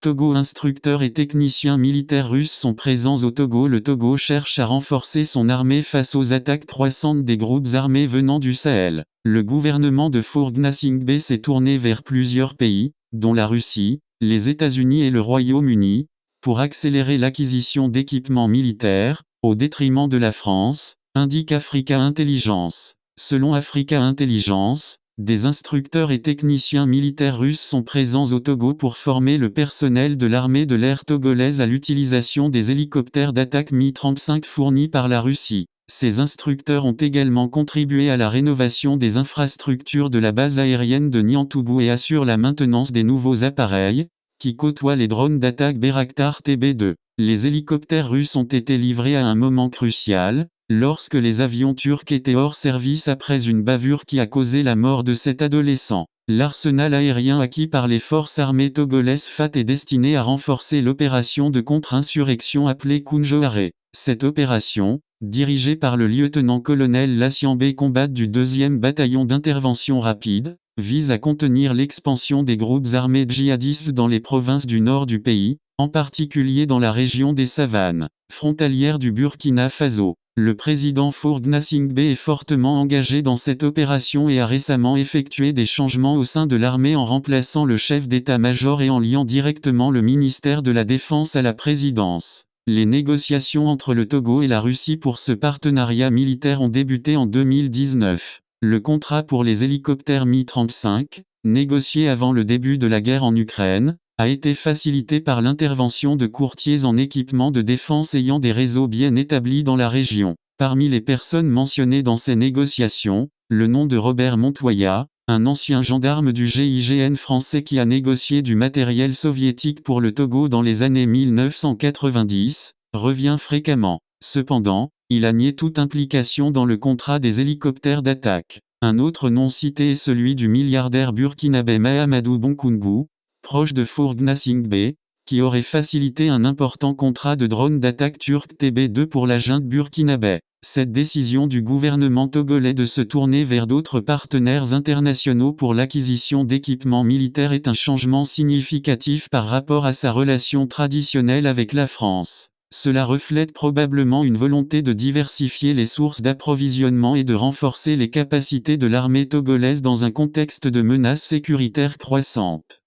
Togo. Instructeurs et techniciens militaires russes sont présents au Togo. Le Togo cherche à renforcer son armée face aux attaques croissantes des groupes armés venant du Sahel. Le gouvernement de Faure Gnassingbé s'est tourné vers plusieurs pays, dont la Russie, les États-Unis et le Royaume-Uni, pour accélérer l'acquisition d'équipements militaires, au détriment de la France, indique Africa Intelligence. Selon Africa Intelligence, des instructeurs et techniciens militaires russes sont présents au Togo pour former le personnel de l'armée de l'air togolaise à l'utilisation des hélicoptères d'attaque Mi-35 fournis par la Russie. Ces instructeurs ont également contribué à la rénovation des infrastructures de la base aérienne de Niantoubou et assurent la maintenance des nouveaux appareils, qui côtoient les drones d'attaque Bayraktar TB2. Les hélicoptères russes ont été livrés à un moment crucial, lorsque les avions turcs étaient hors service après une bavure qui a causé la mort de cet adolescent. L'arsenal aérien acquis par les forces armées togolaises FAT est destiné à renforcer l'opération de contre-insurrection appelée Kunjoare. Cette opération, dirigée par le lieutenant-colonel Lassiambé Combat du 2e bataillon d'intervention rapide, vise à contenir l'expansion des groupes armés djihadistes dans les provinces du nord du pays, en particulier dans la région des Savanes, frontalière du Burkina Faso. Le président Faure Gnassingbé est fortement engagé dans cette opération et a récemment effectué des changements au sein de l'armée en remplaçant le chef d'état-major et en liant directement le ministère de la Défense à la présidence. Les négociations entre le Togo et la Russie pour ce partenariat militaire ont débuté en 2019. Le contrat pour les hélicoptères Mi-35, négocié avant le début de la guerre en Ukraine, a été facilité par l'intervention de courtiers en équipement de défense ayant des réseaux bien établis dans la région. Parmi les personnes mentionnées dans ces négociations, le nom de Robert Montoya, un ancien gendarme du GIGN français qui a négocié du matériel soviétique pour le Togo dans les années 1990, revient fréquemment. Cependant, il a nié toute implication dans le contrat des hélicoptères d'attaque. Un autre nom cité est celui du milliardaire burkinabé Mahamadou Bonkoungou, proche de Faure Gnassingbé, qui aurait facilité un important contrat de drones d'attaque turc TB2 pour la junte burkinabé. Cette décision du gouvernement togolais de se tourner vers d'autres partenaires internationaux pour l'acquisition d'équipements militaires est un changement significatif par rapport à sa relation traditionnelle avec la France. Cela reflète probablement une volonté de diversifier les sources d'approvisionnement et de renforcer les capacités de l'armée togolaise dans un contexte de menaces sécuritaires croissantes.